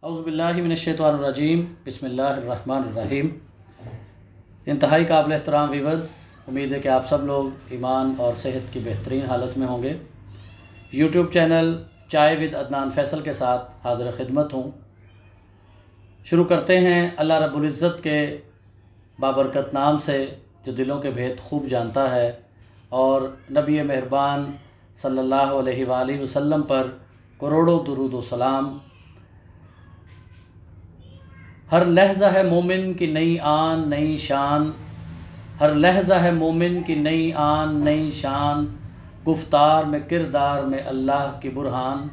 اعوذ باللہ من الشیطان الرجیم، بسم اللہ الرحمن الرحیم۔ انتہائی قابل احترام ویورز، امید ہے کہ آپ سب لوگ ایمان اور صحت کی بہترین حالت میں ہوں گے۔ یوٹیوب چینل چائے ود عدنان فیصل کے ساتھ حاضر خدمت ہوں۔ شروع کرتے ہیں اللہ رب العزت کے بابرکت نام سے جو دلوں کے بھید خوب جانتا ہے، اور نبی مہربان صلی اللہ علیہ وآلہ وسلم پر کروڑوں درود و سلام۔ ہر لحظہ ہے مومن کی نئی آن نئی شان، ہر لحظہ ہے مومن کی نئی آن نئی شان، گفتار میں کردار میں اللہ کی برہان۔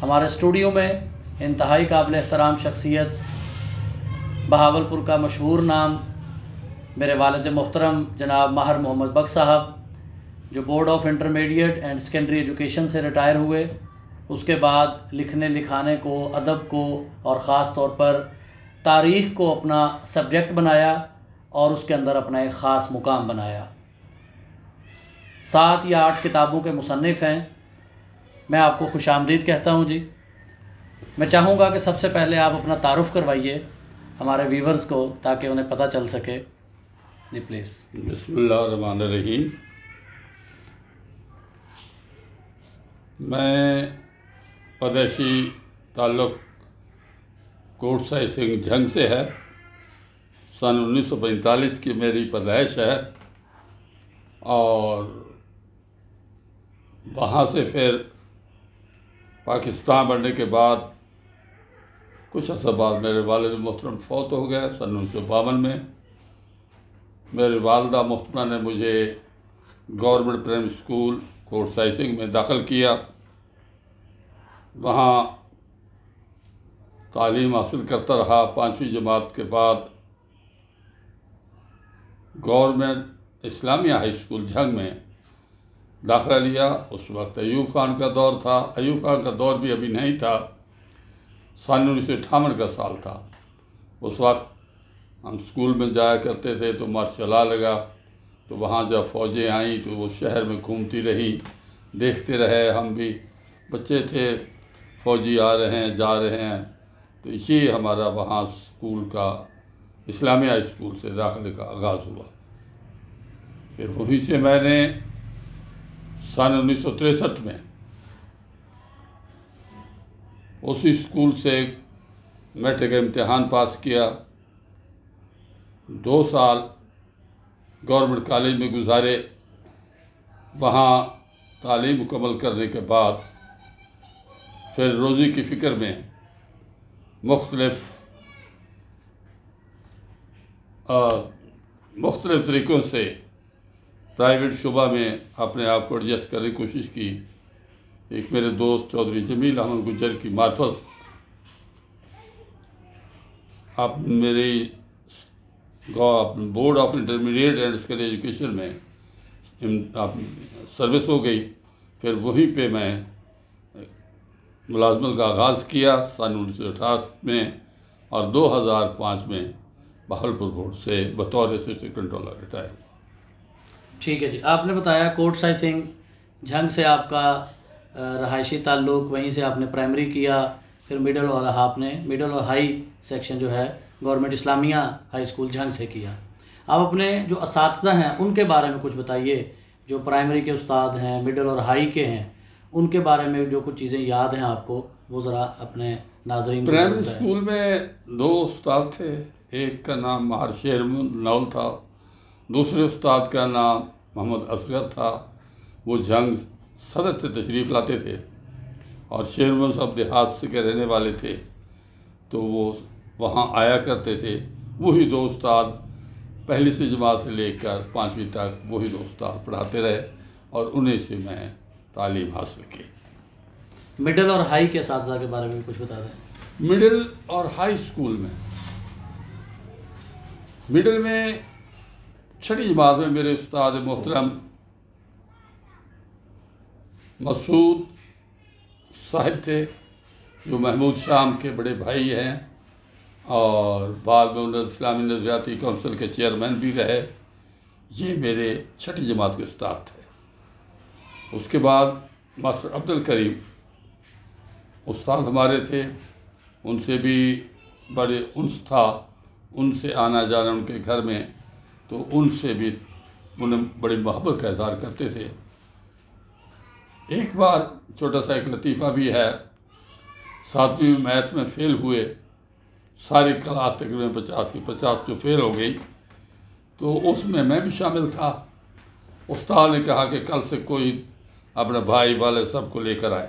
ہمارے اسٹوڈیو میں انتہائی قابل احترام شخصیت، بہاولپور کا مشہور نام، میرے والد محترم جناب ماہر محمد بخش صاحب، جو board of intermediate and secondary education سے ریٹائر ہوئے۔ اس کے بعد لکھنے لکھانے کو، ادب کو اور خاص طور پر تاریخ کو اپنا سبجیکٹ بنایا اور اس کے اندر اپنا ایک خاص مقام بنایا۔ 7 یا 8 کتابوں کے مصنف ہیں۔ میں آپ کو خوش آمدید کہتا ہوں جی۔ میں چاہوں گا کہ سب سے پہلے آپ اپنا تعارف کروائیے ہمارے ویورز کو، تاکہ انہیں پتہ چل سکے۔ جی پلیز۔ بسم اللہ الرحمن الرحیم۔ میں پیدائشی تعلق کوٹ سائی سنگھ جھنگ سے ہے۔ سن 1945 کی میری پیدائش ہے، اور وہاں سے پھر پاکستان بننے کے بعد کچھ عرصہ بعد میرے والد محترم فوت ہو گئے سن 1952 میں۔ میری والدہ محترمہ نے مجھے گورنمنٹ پرائمری اسکول کوٹ سائی سنگھ میں داخل کیا۔ وہاں تعلیم حاصل کرتا رہا۔ 5ویں جماعت کے بعد گورنمنٹ اسلامیہ ہائی اسکول جھنگ میں داخلہ لیا۔ اس وقت ایوب خان کا دور تھا۔ ایوب خان کا دور بھی ابھی نہیں تھا، سن 1958 کا سال تھا۔ اس وقت ہم اسکول میں جایا کرتے تھے تو مارشل لا لگا، تو وہاں جب فوجیں آئیں تو وہ شہر میں گھومتی رہی، دیکھتے رہے۔ ہم بھی بچے تھے، فوجی آ رہے ہیں جا رہے ہیں، تو اسی ہمارا وہاں اسکول کا اسلامیہ اسکول سے داخلے کا آغاز ہوا۔ پھر وہیں سے میں نے سن 1963 میں اسی اسکول سے میٹرک کا امتحان پاس کیا۔ 2 سال گورنمنٹ کالج میں گزارے۔ وہاں تعلیم مکمل کرنے کے بعد پھر روزی کی فکر میں مختلف طریقوں سے پرائیویٹ شعبہ میں اپنے آپ کو ایڈجسٹ کرنے کی کوشش کی۔ ایک میرے دوست چودھری جمیل احمد گجر کی معرفت اب میری board of intermediate and secondary education میں سروس ہو گئی۔ پھر وہیں پہ میں ملازمت کا آغاز کیا سن 1968 میں، اور 2005 میں بہاولپور بورڈ سے بطور اسسٹنٹ کنٹرولر ریٹائر ہوا۔ ٹھیک ہے جی۔ آپ نے بتایا کوٹ سائی سنگھ جھنگ سے آپ کا رہائشی تعلق، وہیں سے آپ نے پرائمری کیا، پھر مڈل اور ہائی سیکشن جو ہے گورنمنٹ اسلامیہ ہائی اسکول جھنگ سے کیا۔ آپ اپنے جو اساتذہ ہیں ان کے بارے میں کچھ بتائیے، جو پرائمری کے استاد ہیں، مڈل اور ہائی کے ہیں، ان کے بارے میں جو کچھ چیزیں یاد ہیں آپ کو، وہ ذرا اپنے ناظرین کو پرائمری بتائیں۔ اسکول میں 2 استاد تھے۔ ایک کا نام ماہر شیر نول تھا، دوسرے استاد کا نام محمد اصغر تھا۔ وہ جھنگ صدر سے تشریف لاتے تھے، اور شیرمن صاحب دیہات سے کے رہنے والے تھے، تو وہ وہاں آیا کرتے تھے۔ وہی 2 استاد پہلی سے جماعت سے لے کر 5ویں تک وہی 2 استاد پڑھاتے رہے، اور انہیں سے میں تعلیم حاصل کی۔ مڈل اور ہائی کے اساتذہ کے بارے میں کچھ بتا دیں۔ مڈل اور ہائی اسکول میں، مڈل میں 6ٹھی جماعت میں میرے استاد محترم مسعود صاحب تھے، جو محمود شام کے بڑے بھائی ہیں، اور بعد میں اسلامی نظریاتی کونسل کے چیئرمین بھی رہے۔ یہ میرے 6ٹھی جماعت کے استاد تھے۔ اس کے بعد ماسٹر عبد الکریم استاد ہمارے تھے، ان سے بھی بڑے انس تھا، ان سے آنا جانا ان کے گھر میں، تو ان سے بھی انہیں بڑی محبت کا اظہار کرتے تھے۔ ایک بار چھوٹا سا ایک لطیفہ بھی ہے، 7ویں میتھ میں فیل ہوئے، ساری کلاس تقریباً 50 کی 50 جو فیل ہو گئی، تو اس میں بھی شامل تھا۔ استاد نے کہا کہ کل سے کوئی اپنے بھائی والے سب کو لے کر آئے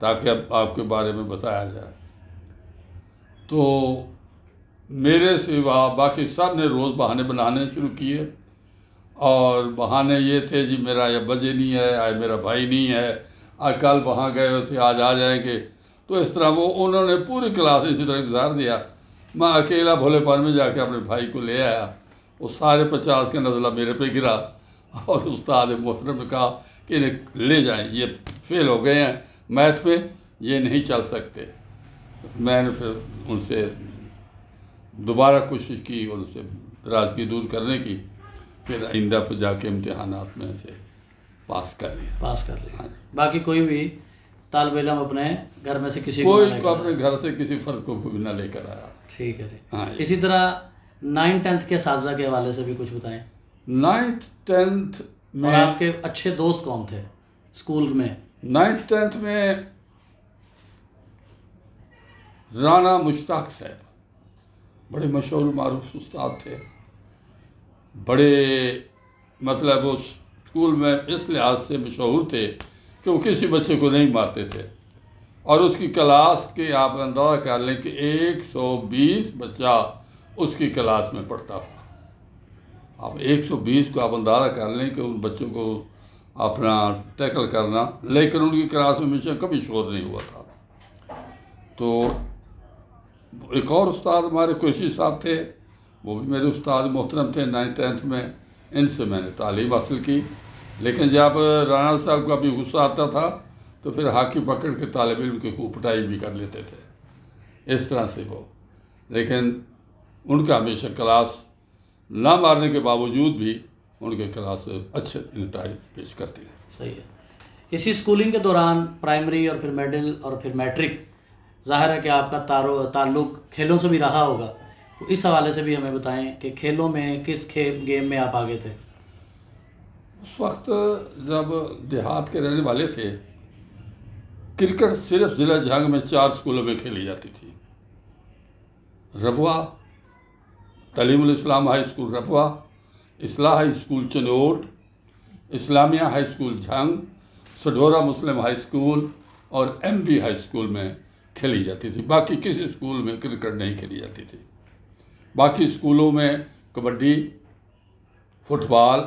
تاکہ اب آپ کے بارے میں بتایا جائے۔ تو میرے سوا باقی سب نے روز بہانے بنانے شروع کیے، اور بہانے یہ تھے جی میرا یہ بجے نہیں ہے، آج میرا بھائی نہیں ہے، آج کل وہاں گئے ہوئے تھے آج آ جائیں گے۔ تو اس طرح انہوں نے پوری کلاس اسی طرح گزار دیا۔ میں اکیلا بھولے پان میں جا کے اپنے بھائی کو لے آیا، وہ سارے 50 کا نزلہ میرے پہ گرا، اور استاد محترم نے کہا کہ انہیں لے جائیں، یہ فیل ہو گئے ہیں میتھ میں، یہ نہیں چل سکتے۔ میں نے پھر ان سے دوبارہ کوشش کی اور ان سے ناراضگی دور کرنے کی، پھر آئندہ پہ جا کے امتحانات میں سے پاس کر لیا۔ ہاں جی۔ باقی کوئی بھی طالب علم اپنے گھر میں سے کسی کوئی کو اپنے گھر سے کسی فرد کو بھی نہ لے کر آیا۔ ٹھیک ہے جی۔ ہاں جی۔ اسی طرح 9 10 کے اساتذہ کے حوالے سے بھی کچھ بتائیں۔ 9th 10th اور میں آپ کے اچھے دوست کون تھے اسکول میں؟ 9th 10th میں رانا مشتاق صاحب بڑے مشہور معروف استاد تھے، بڑے مطلب وہ اسکول میں اس لحاظ سے مشہور تھے کہ وہ کسی بچے کو نہیں مارتے تھے، اور اس کی کلاس کے آپ اندازہ کر لیں کہ 120 بچہ اس کی کلاس میں پڑھتا تھا۔ اب 120 کو آپ اندازہ کر لیں کہ ان بچوں کو اپنا ٹیکل کرنا، لیکن ان کی کلاس میں ہمیشہ کبھی شور نہیں ہوا تھا۔ تو ایک اور استاد ہمارے قریشی صاحب تھے، وہ بھی میرے استاد محترم تھے 9th 10th میں، ان سے میں نے تعلیم حاصل کی۔ لیکن جب رانا صاحب کا بھی غصہ آتا تھا تو پھر ہاکی پکڑ کے طالب علم کی خوب پٹائی بھی کر لیتے تھے، اس طرح سے وہ، لیکن ان کا ہمیشہ کلاس نہ مارنے کے باوجود بھی ان کے کلاس اچھے نتائج پیش کرتی ہے۔ صحیح ہے۔ اسی اسکولنگ کے دوران پرائمری اور پھر مڈل اور پھر میٹرک، ظاہر ہے کہ آپ کا تعلق کھیلوں سے بھی رہا ہوگا، تو اس حوالے سے بھی ہمیں بتائیں کہ کھیلوں میں کس گیم میں آپ آگے تھے؟ اس وقت جب دیہات کے رہنے والے تھے، کرکٹ صرف ضلع جھنگ میں 4 اسکولوں میں کھیلی جاتی تھی۔ ربوہ، تعلیم الاسلام ہائی اسکول ربوہ، اصلاح ہائی اسکول چنوٹ، اسلامیہ ہائی اسکول جھنگ، سڈورا مسلم ہائی اسکول اور ایم بی ہائی اسکول میں کھیلی جاتی تھی۔ باقی کسی اسکول میں کرکٹ نہیں کھیلی جاتی تھی۔ باقی اسکولوں میں کبڈی، فٹ بال،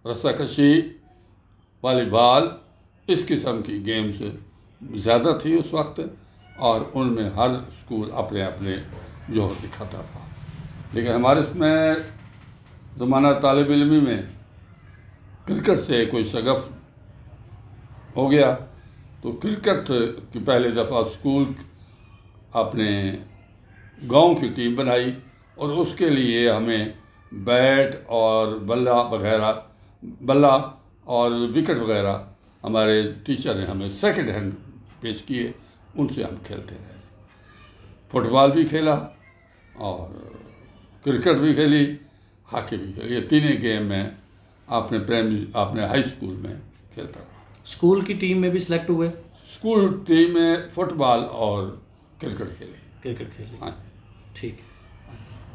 رسہ کشی، والی بال، اس قسم کی گیمز زیادہ تھی اس وقت، اور ان میں ہر اسکول اپنے اپنے جوہر دکھاتا تھا۔ لیکن ہمارے اس میں زمانہ طالب علمی میں کرکٹ سے کوئی شغف ہو گیا، تو کرکٹ کی پہلی دفعہ اسکول اپنے گاؤں کی ٹیم بنائی، اور اس کے لیے ہمیں بیٹ اور بلہ اور وکٹ وغیرہ ہمارے ٹیچر نے ہمیں سیکنڈ ہینڈ پیش کیے، ان سے ہم کھیلتے رہے۔ فٹ بال بھی کھیلا اور کرکٹ بھی کھیلی، ہاکی بھی کھیلی، یہ تینیں گیم میں اپنے ہائی اسکول میں کھیلتا رہا۔ اسکول کی ٹیم میں بھی سلیکٹ ہوئے؟ اسکول ٹیم میں فٹ بال اور کرکٹ کھیلی۔ ہاں، ٹھیک ہے۔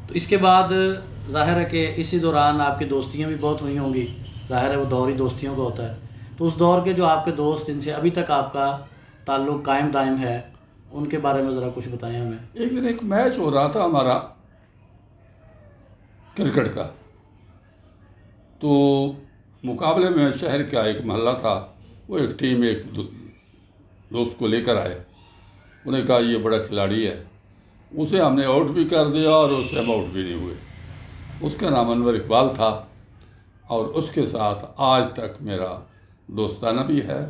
تو اس کے بعد ظاہر ہے کہ اسی دوران آپ کی دوستیاں بھی بہت ہوئی ہوں گی، ظاہر ہے وہ دور ہی دوستیوں کا ہوتا ہے، تو اس دور کے جو آپ کے دوست جن سے ابھی تک آپ کا تعلق قائم دائم ہے، ان کے بارے میں ذرا کچھ بتائیں ہمیں۔ ایک دن ایک میچ ہو رہا تھا ہمارا کرکٹ کا، تو مقابلے میں شہر کا ایک محلہ تھا، وہ ایک ٹیم ایک دوست کو لے کر آئے، انہوں نے کہا یہ بڑا کھلاڑی ہے، اسے ہم نے آؤٹ بھی کر دیا اور اسے ہم آؤٹ بھی نہیں ہوئے۔ اس کا نام انور اقبال تھا، اور اس کے ساتھ آج تک میرا دوستانہ بھی ہے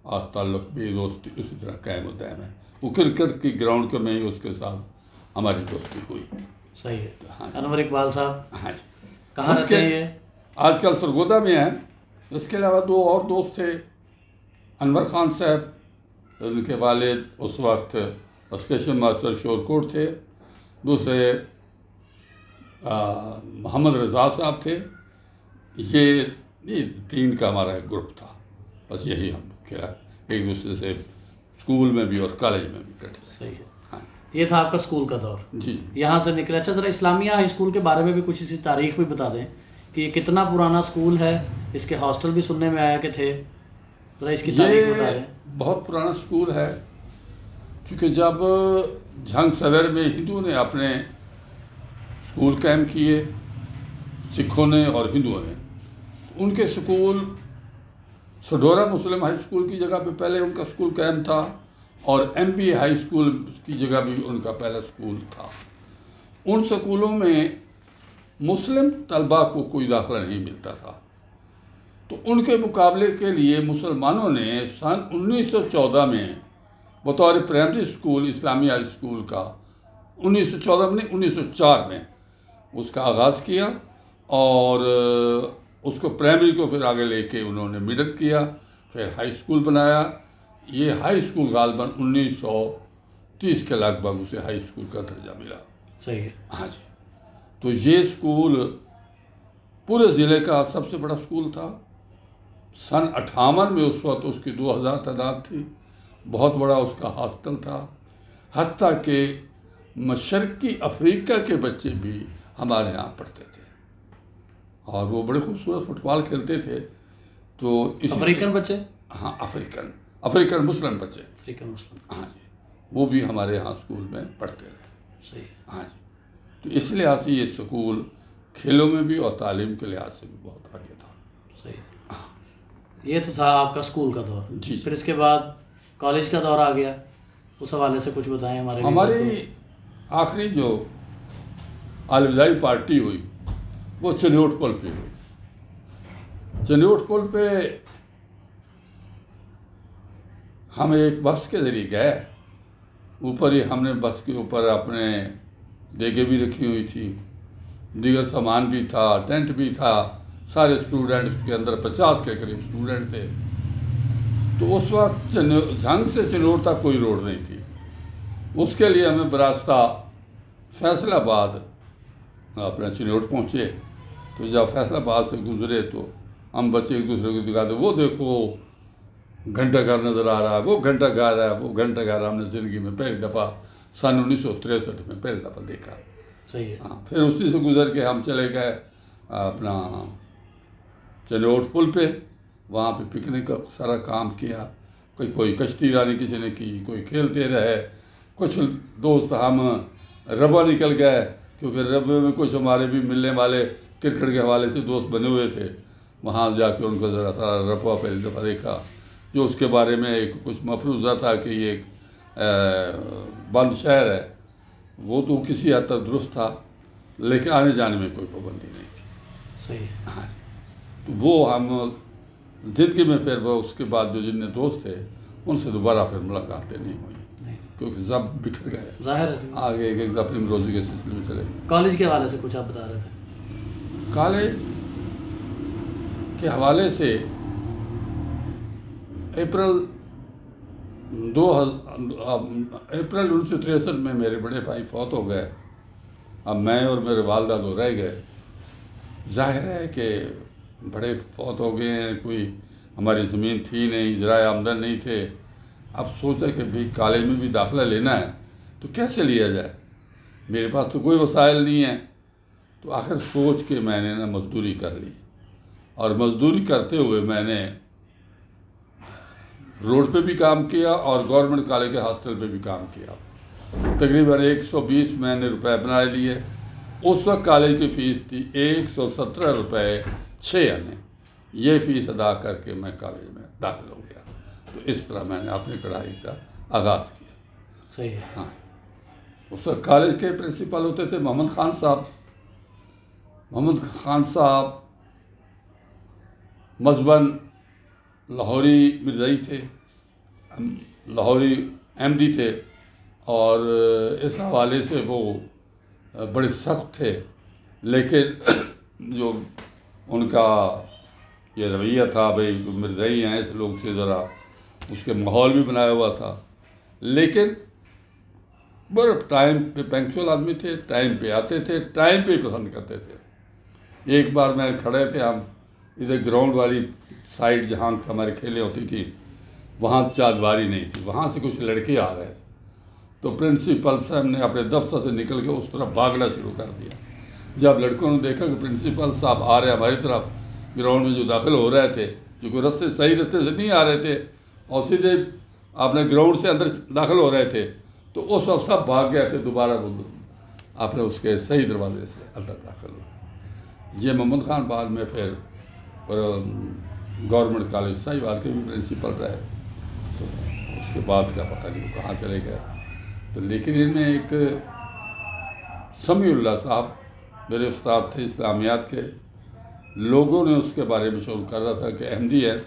اور تعلق بھی دوستی اسی طرح قائم و دائم ہے۔ وہ کرکٹ کی گراؤنڈ کے میں ہی اس کے ساتھ ہماری دوستی ہوئی۔ صحیح ہے۔ انور اقبال صاحب ہاں جی، کہاں رہتے ہیں یہ؟ آج کل سرگودا میں ہیں۔ اس کے علاوہ 2 اور دوست تھے، انور خان صاحب، ان کے والد اس وقت اسٹیشن ماسٹر شورکوٹ تھے، دوسرے محمد رضا صاحب تھے. یہ 3 کا ہمارا ایک گروپ تھا. بس یہی ہم کیا ایک دوسرے سے اسکول میں بھی اور کالج میں بھی کٹے. صحیح ہے. یہ تھا آپ کا اسکول کا دور. جی یہاں سے نکلے. اچھا ذرا اسلامیہ ہائی اسکول کے بارے میں بھی کچھ اسی تاریخ بھی بتا دیں کہ یہ کتنا پرانا اسکول ہے. اس کے ہاسٹل بھی سننے میں آیا کہ تھے. ذرا اس کی تاریخ بتا دیں. بہت پرانا اسکول ہے، چونکہ جب جھنگ صدر میں ہندوؤں نے اپنے اسکول قائم کیے، سکھوں نے اور ہندوؤں نے، ان کے اسکول سڈورا مسلم ہائی اسکول کی جگہ پہ پہلے ان کا اسکول قائم تھا، اور ایم بی ہائی اسکول کی جگہ بھی ان کا پہلا اسکول تھا. ان اسکولوں میں مسلم طلباء کو کوئی داخلہ نہیں ملتا تھا، تو ان کے مقابلے کے لیے مسلمانوں نے سن 1914 میں بطور پرائمری اسکول اسلامیہ ہائی اسکول کا 1914 میں 1904 میں اس کا آغاز کیا، اور اس کو پرائمری کو پھر آگے لے کے انہوں نے مڈل کیا، پھر ہائی اسکول بنایا. یہ ہائی اسکول غالباً 1930 کے لگ بھگ اسے ہائی اسکول کا درجہ ملا. صحیح ہے. ہاں جی. تو یہ اسکول پورے ضلع کا سب سے بڑا اسکول تھا. سن 58 میں اس وقت اس کی 2000 تعداد تھی. بہت بڑا اس کا ہاسٹل تھا، حتیٰ کہ مشرقی افریقہ کے بچے بھی ہمارے یہاں پڑھتے تھے، اور وہ بڑے خوبصورت فٹ بال کھیلتے تھے. تو افریقن بچے؟ ہاں، افریقن مسلم بچے. افریقن مسلم. ہاں جی. وہ بھی ہمارے یہاں اسکول میں پڑھتے رہے. صحیح. ہاں جی. تو اس لحاظ سے یہ اسکول کھیلوں میں بھی اور تعلیم کے لحاظ سے بھی بہت آگے تھا. صحیح. یہ تو تھا آپ کا اسکول کا دور. جی. پھر اس کے بعد کالج کا دور آ گیا، اس حوالے سے کچھ بتائیں ہمارے. ہماری آخری جو الوداعی پارٹی ہوئی وہ چنیوٹ پل پہ ہوئی. چنیوٹ پل پہ ہم ایک بس کے ذریعے گئے. اوپر ہی ہم نے بس کے اوپر اپنے دیگیں بھی رکھی ہوئی تھی، دیگر سامان بھی تھا، ٹینٹ بھی تھا. سارے اسٹوڈنٹ اس کے اندر 50 کے قریب اسٹوڈنٹ تھے. تو اس وقت جھنگ سے چنور تک کوئی روڈ نہیں تھی. اس کے لیے ہمیں براستہ فیصل آباد اپنا چنوٹ پہنچے. تو جب فیصل آباد سے گزرے تو ہم بچے ایک دوسرے کو دکھاتے، وہ دیکھو گھنٹہ گھر نظر آ رہا ہے، وہ گھنٹہ گھر ہے، وہ گھنٹہ گھر. ہم نے زندگی میں پہلی دفعہ سن 1963 میں پہلی دفعہ دیکھا. صحیح ہے. ہاں. پھر اسی سے گزر کے ہم چلے گئے اپنا چنوٹ پل پہ. وہاں پہ پکنک کا سارا کام کیا. کوئی کشتی رانی کسی نے کی، کوئی کھیلتے رہے. کچھ دوست ہم ربا نکل گئے، کیونکہ ربے میں کچھ ہمارے بھی ملنے والے کرکٹ کے حوالے سے دوست بنے ہوئے تھے. وہاں جا کے ان کو ذرا سارا ربا پہلی دفعہ دیکھا، جو اس کے بارے میں ایک کچھ مفروضہ تھا کہ یہ ایک بند شہر ہے. وہ تو کسی حد تک درست تھا، لیکن آنے جانے میں کوئی پابندی نہیں تھی. صحیح. ہاں. تو وہ ہم زندگی میں پھر وہ اس کے بعد جو جتنے دوست تھے ان سے دوبارہ پھر ملاقاتیں نہیں ہوئی، کیونکہ سب بکھر گئے. ظاہر ہے. آگے ایک اپنی روزی کے سلسلے میں چلے گئے. کالج کے حوالے سے کچھ آپ بتا رہے تھے. کالج کے حوالے سے اپریل 1963 میں میرے بڑے بھائی فوت ہو گئے. اب میں اور میرے والدہ تو رہ گئے. ظاہر ہے کہ بڑے فوت ہو گئے ہیں، کوئی ہماری زمین تھی نہیں، ذرائع آمدن نہیں تھے. اب سوچا کہ بھئی کالج میں بھی داخلہ لینا ہے تو کیسے لیا جائے. میرے پاس تو کوئی وسائل نہیں ہے. تو آخر سوچ کے میں نے مزدوری کر لی، اور مزدوری کرتے ہوئے میں نے روڈ پہ بھی کام کیا اور گورنمنٹ کالج کے ہاسٹل پہ بھی کام کیا. تقریباً 120 میں نے روپے بنا لیے. اس وقت کالج کی فیس تھی 117 روپے 6 آنے. یہ فیس ادا کر کے میں کالج میں داخل ہو گیا. تو اس طرح میں نے اپنی پڑھائی کا آغاز کیا. صحیح ہے. ہاں. اس وقت کالج کے پرنسپل ہوتے تھے محمد خان صاحب. محمد خان صاحب مذہباً لاہوری مرزائی تھے، لاہوری احمدی تھے، اور اس حوالے سے وہ بڑے سخت تھے. لیکن جو ان کا یہ رویہ تھا، بھئی مرزائی ہیں اس لوگ سے ذرا اس کے ماحول بھی بنایا ہوا تھا. لیکن بڑے ٹائم پہ پنکچوئل آدمی تھے، ٹائم پہ آتے تھے، ٹائم پہ پسند کرتے تھے۔ ایک بار میں کھڑے تھے ہم ادھر گراؤنڈ والی سائڈ جہاں ہماری کھیلیں ہوتی تھی، وہاں چادواری نہیں تھی، وہاں سے کچھ لڑکے آ رہے تھے، تو پرنسپل صاحب نے اپنے دفتر سے نکل کے اس طرف بھاگنا شروع کر دیا۔ جب لڑکوں نے دیکھا کہ پرنسپل صاحب آ رہے ہیں ہماری طرف، گراؤنڈ میں جو داخل ہو رہے تھے، جو کہ رستے صحیح رستے سے نہیں آ رہے تھے اور سیدھے اپنے گراؤنڈ سے اندر داخل ہو رہے تھے، تو اس وقت سب بھاگ گئے، پھر دوبارہ اپنے اس کے صحیح دروازے سے اندر داخل ہوئے۔ یہ محمد خان بعد میں پھر گورنمنٹ کالج ساہیوال کے بھی پرنسپل رہے، تو اس کے بعد کا پتہ نہیں وہ کہاں چلے گئے۔ تو لیکن ان میں ایک سمیع اللہ صاحب میرے استاد تھے اسلامیات کے، لوگوں نے اس کے بارے میں شعور کر رہا تھا کہ احمدی ہے،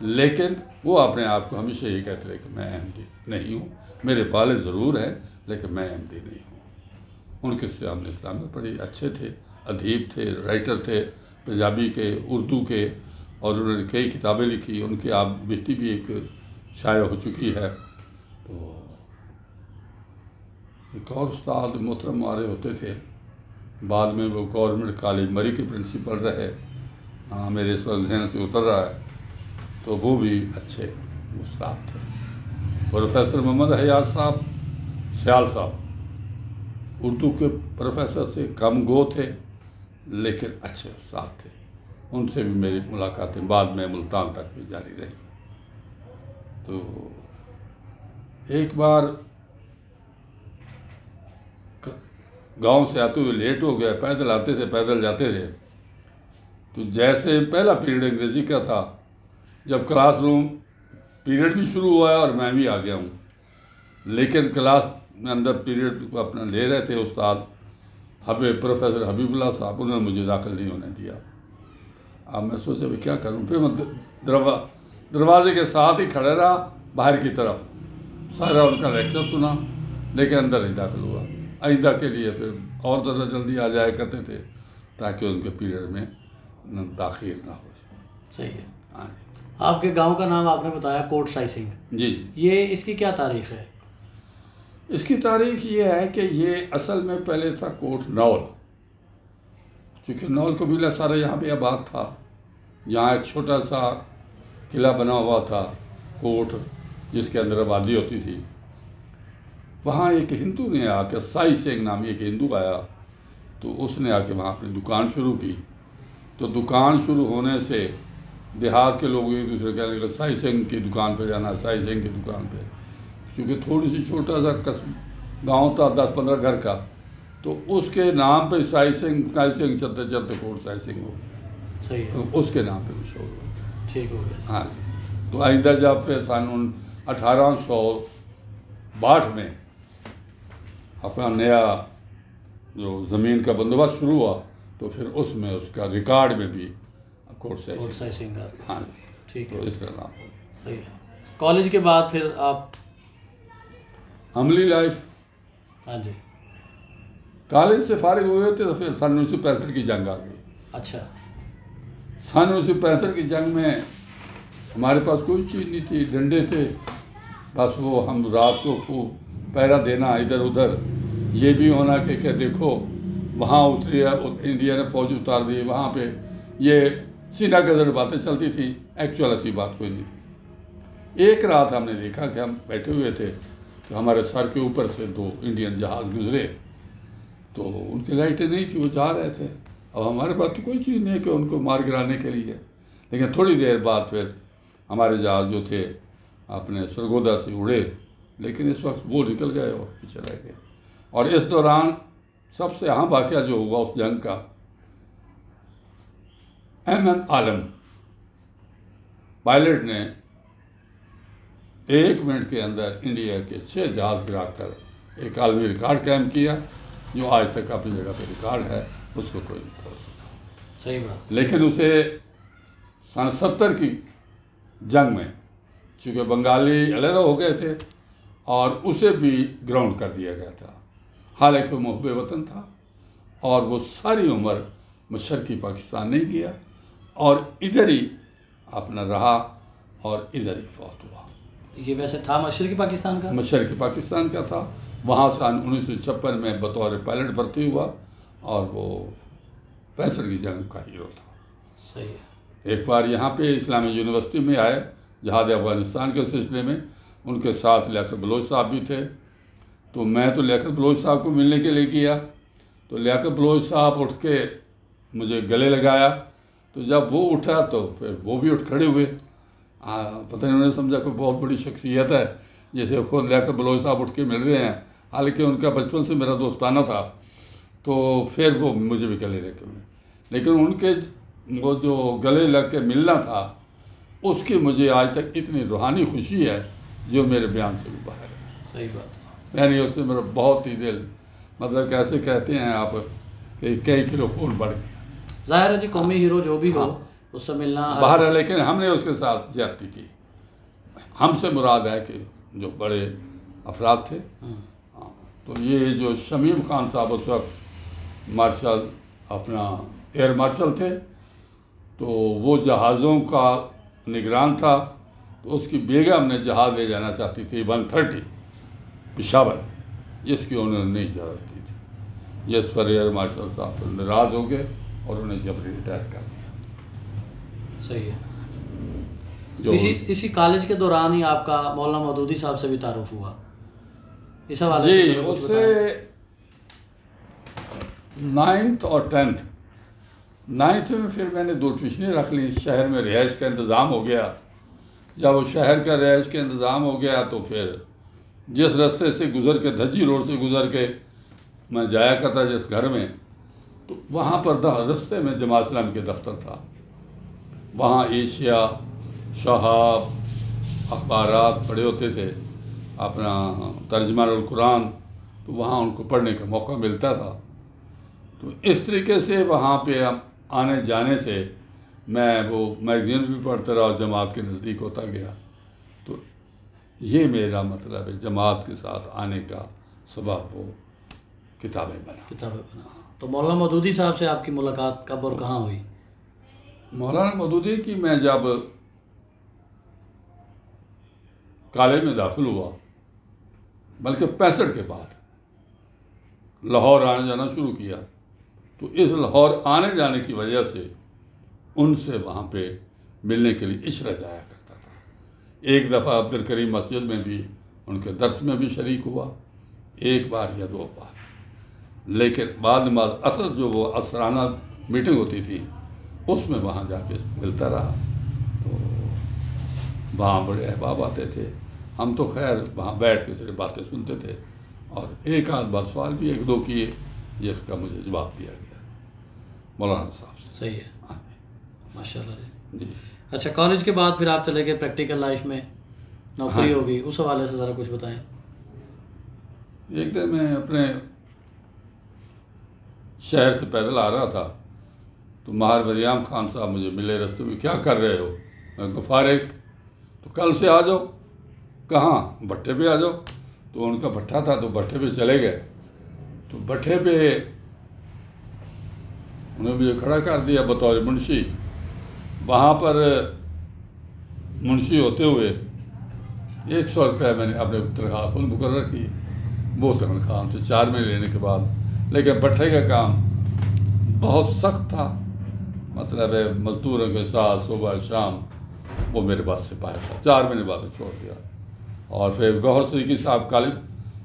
لیکن وہ اپنے آپ کو ہمیشہ یہ کہتے رہے کہ میں احمدی نہیں ہوں، میرے والد ضرور ہیں لیکن میں احمدی نہیں ہوں۔ ان کے سے ہم نے اسلامیات پڑھی، اچھے تھے، ادیب تھے، رائٹر تھے، پنجابی کے، اردو کے، اور انہوں نے کئی کتابیں لکھی، ان کی آپ بیٹی بھی ایک شائع ہو چکی ہے۔ تو ایک اور استاد محترم ہمارے ہوتے تھے، بعد میں وہ گورنمنٹ کالج مری کے پرنسپل رہے، میرے اس وقت ذہن سے اتر رہا ہے، تو وہ بھی اچھے استاد تھے۔ پروفیسر محمد حیات صاحب سیال صاحب اردو کے پروفیسر سے کم گو تھے لیکن اچھے استاد تھے، ان سے بھی میری ملاقاتیں بعد میں ملتان تک بھی جاری رہی۔ تو ایک بار گاؤں سے آتے ہوئے لیٹ ہو گیا، پیدل آتے تھے، پیدل جاتے تھے، تو جیسے پہلا پیریڈ انگریزی کا تھا، جب کلاس روم پیریڈ بھی شروع ہوا ہے اور میں بھی آ گیا ہوں، لیکن کلاس میں اندر پیریڈ کو اپنا لے رہے تھے استاد پروفیسر حبیب اللہ صاحب، انہوں نے مجھے داخل نہیں ہونے دیا۔ اب میں سوچا بھی کیا کروں، پھر میں دروازے کے ساتھ ہی کھڑے رہا باہر کی طرف، سارا ان کا لیکچر سنا لیکن اندر نہیں داخل ہوا۔ آئندہ کے لیے پھر اور ذرا جلدی آ جایا کرتے تھے تاکہ ان کے پیریڈ میں تاخیر نہ ہو۔ صحیح ہے۔ ہاں جی۔ آپ کے گاؤں کا نام آپ نے بتایا کوٹ سائی سنگھ، جی جی، یہ اس کی کیا تاریخ ہے؟ اس کی تاریخ یہ ہے کہ یہ اصل میں پہلے تھا کوٹ نول، چونکہ نول قبیلہ سارا یہاں پہ آباد تھا، جہاں ایک چھوٹا سا قلعہ بنا ہوا تھا کوٹ، جس کے اندر آبادی ہوتی تھی۔ وہاں ایک ہندو نے آ کے، سائی سنگھ نامی ایک ہندو آیا، تو اس نے آ کے وہاں اپنی دکان شروع کی۔ تو دکان شروع ہونے سے دیہات کے لوگ ایک دوسرے کہنے لگے سائی سنگھ کی دکان پہ جانا، سائی سنگھ کی دکان پہ، کیونکہ تھوڑی سی چھوٹا سا گاؤں تھا 10-15 گھر کا، تو اس کے نام پہ سائی سنگھ چلتے چلتے کوٹ سائی سنگھ ہو گیا، صحیح ہے، تو اس کے نام پہ مشہور ہو گیا۔ ٹھیک ہو گیا۔ ہاں جی۔ تو آئندہ جب پھر سن 1862 میں اپنا نیا جو زمین کا بندوبست شروع ہوا، تو پھر اس میں اس کا ریکارڈ میں بھی کوٹ سائی سنگھ آ گیا۔ ہاں، ٹھیک تو ہے، اس طرح نام ہو گیا۔ صحیح ہے۔ کالج کے بعد پھر آپ؟ عملی لائف، ہاں جی، کالج سے فارغ ہوئے تھے تو پھر سن 1965 کی جنگ آ گئی۔ اچھا، سن 1965 کی جنگ میں ہمارے پاس کوئی چیز نہیں تھی، ڈنڈے تھے بس، وہ ہم رات کو خوب پہرا دینا ادھر ادھر، یہ بھی ہونا کہ دیکھو وہاں اتری ہے انڈیا نے فوج اتار دی وہاں پہ، یہ سینہ گزر باتیں چلتی تھیں، ایکچوئل ایسی بات کوئی نہیں تھی۔ ایک رات ہم نے دیکھا کہ ہم بیٹھے ہوئے تھے کہ ہمارے سر کے اوپر سے 2 انڈین جہاز گزرے، تو ان کی لائٹیں نہیں تھی، وہ جا رہے تھے، اب ہمارے پاس تو کوئی چیز نہیں کہ ان کو مار گرانے کے لیے، لیکن تھوڑی دیر بعد پھر ہمارے جہاز جو تھے اپنے سرگودا سے اڑے، لیکن اس وقت وہ نکل گئے اور پیچھے رہ گئے۔ اور اس دوران سب سے اہم واقعہ جو ہوا اس جنگ کا، ایم عالم پائلٹ نے 1 منٹ کے اندر انڈیا کے 6 جہاز گرا کر ایک عالمی ریکارڈ قائم کیا، جو آج تک اپنی جگہ پہ ریکارڈ ہے، اس کو کوئی نہیں توڑ سکا۔ صحیح بات۔ لیکن اسے سن 70 کی جنگ میں، چونکہ بنگالی علیحدہ ہو گئے تھے اور اسے بھی گراؤنڈ کر دیا گیا تھا، حالانکہ وہ محب وطن تھا، اور وہ ساری عمر مشرقی پاکستان نہیں گیا اور ادھر ہی اپنا رہا اور ادھر ہی فوت ہوا۔ یہ ویسے تھا مشرقی پاکستان کا؟ مشرقی پاکستان کا تھا، وہاں سن 1956 میں بطور پائلٹ بھرتی ہوا اور وہ 65 کی جنگ کا ہیرو تھا۔ صحیح ہے۔ ایک بار یہاں پہ اسلامی یونیورسٹی میں آئے جہاد افغانستان کے سلسلے میں، ان کے ساتھ لیاقت بلوچ صاحب بھی تھے، تو میں تو لیاقت بلوچ صاحب کو ملنے کے لیے کیا، تو لیاقت بلوچ صاحب اٹھ کے مجھے گلے لگایا، تو جب وہ اٹھا تو پھر وہ بھی اٹھ کھڑے ہوئے۔ پتہ نہیں انہوں نے سمجھا کوئی بہت بڑی شخصیت ہے، جیسے خود لیاقت بلوچ صاحب اٹھ کے مل رہے ہیں، حالانکہ ان کا بچپن سے میرا دوستانہ تھا، تو پھر وہ مجھے بھی گلے لگ کے ملے، لیکن ان کے وہ جو گلے لگ کے ملنا تھا اس کی مجھے آج تک اتنی روحانی خوشی ہے جو میرے بیان سے بھی باہر ہے۔ صحیح بات۔ یعنی اس سے میرا بہت ہی دل، مطلب کیسے کہتے ہیں آپ کہ کئی کلو خون بڑھ گیا۔ ظاہر ہے جی، قومی ہیرو جو بھی ہو اس سے ملنا باہر ہے، لیکن ہم نے اس کے ساتھ زیادتی کی۔ ہم سے مراد ہے کہ جو بڑے افراد تھے، تو یہ جو شمیم خان صاحب اس وقت مارشل اپنا ایئر مارشل تھے، تو وہ جہازوں کا نگران تھا، تو اس کی بیگم نے جہاز لے جانا چاہتی تھی 130 پشاور، جس کی انہوں نے نہیں اجازت دی تھی، جس پر ایئر مارشل صاحب ناراض ہو گئے اور انہیں جبری ریٹائر کر دیا۔ صحیح ہے۔ اسی کالج کے دوران ہی آپ کا مولانا مودودی صاحب سے بھی تعارف ہوا، اس حوالے سے جی، اس سے 9th اور 10th 9th میں پھر میں نے 2 ٹیوشنیں رکھ لیں، شہر میں رہائش کا انتظام ہو گیا۔ جب وہ شہر کا رہائش کا انتظام ہو گیا تو پھر جس رستے سے گزر کے دھجی روڈ سے گزر کے میں جایا کرتا جس گھر میں، تو وہاں پر رستے میں جماعت اسلامی کے دفتر تھا، وہاں ایشیا، شہاب، اخبارات پڑھے ہوتے تھے، اپنا ترجمان القرآن، تو وہاں ان کو پڑھنے کا موقع ملتا تھا۔ تو اس طریقے سے وہاں پہ آنے جانے سے میں وہ میگزین بھی پڑھتا رہا اور جماعت کے نزدیک ہوتا گیا، تو یہ میرا مطلب ہے جماعت کے ساتھ آنے کا سبب وہ کتابیں بنا۔ تو مولانا مودودی صاحب سے آپ کی ملاقات کب اور کہاں ہوئی؟ مولانا مودودی کی میں جب کالج میں داخل ہوا، بلکہ 65 کے بعد لاہور آنے جانا شروع کیا، تو اس لاہور آنے جانے کی وجہ سے ان سے وہاں پہ ملنے کے لیے عشرہ جایا کرتا تھا۔ ایک دفعہ عبد الکریم مسجد میں بھی ان کے درس میں بھی شریک ہوا، 1 بار یا 2 بار، لیکن بعد نماز عصر جو وہ عصرانہ میٹنگ ہوتی تھی اس میں وہاں جا کے ملتا رہا، تو وہاں بڑے احباب آتے تھے، ہم تو خیر وہاں بیٹھ کے صرف باتیں سنتے تھے، اور ایک آدھ بار سوال بھی 1-2 کیے جس کا مجھے جواب دیا گیا مولانا صاحب سے۔ صحیح ہے، ماشاء اللہ جی۔ اچھا، کالج کے بعد پھر آپ چلے گئے پریکٹیکل لائف میں، نوکری ہوگی، اس حوالے سے ذرا کچھ بتائیں۔ ایک دن میں اپنے شہر سے پیدل آ رہا تھا، تو ماہر وریام خان صاحب مجھے ملے رستے میں، کیا کر رہے ہو؟ میں کہا فارغ۔ تو کل سے آ جاؤ۔ کہاں؟ بھٹے پہ آ جاؤ۔ تو ان کا بھٹا تھا تو بھٹے پہ چلے گئے، تو بھٹے پہ انہوں نے مجھے کھڑا کر دیا بطور منشی۔ وہاں پر منشی ہوتے ہوئے 100 روپے میں نے اپنے تنخواہ پر مقرر کی، وہ تنخواہ ہم سے 4 مہینے لینے کے بعد، لیکن بھٹے کا کام بہت سخت تھا، مطلب ہے مزدوروں کے ساتھ صبح شام، وہ میرے پاس سپاہی تھا، 4 مہینے بعد چھوڑ دیا۔ اور پھر گوہر صدیقی صاحب کالج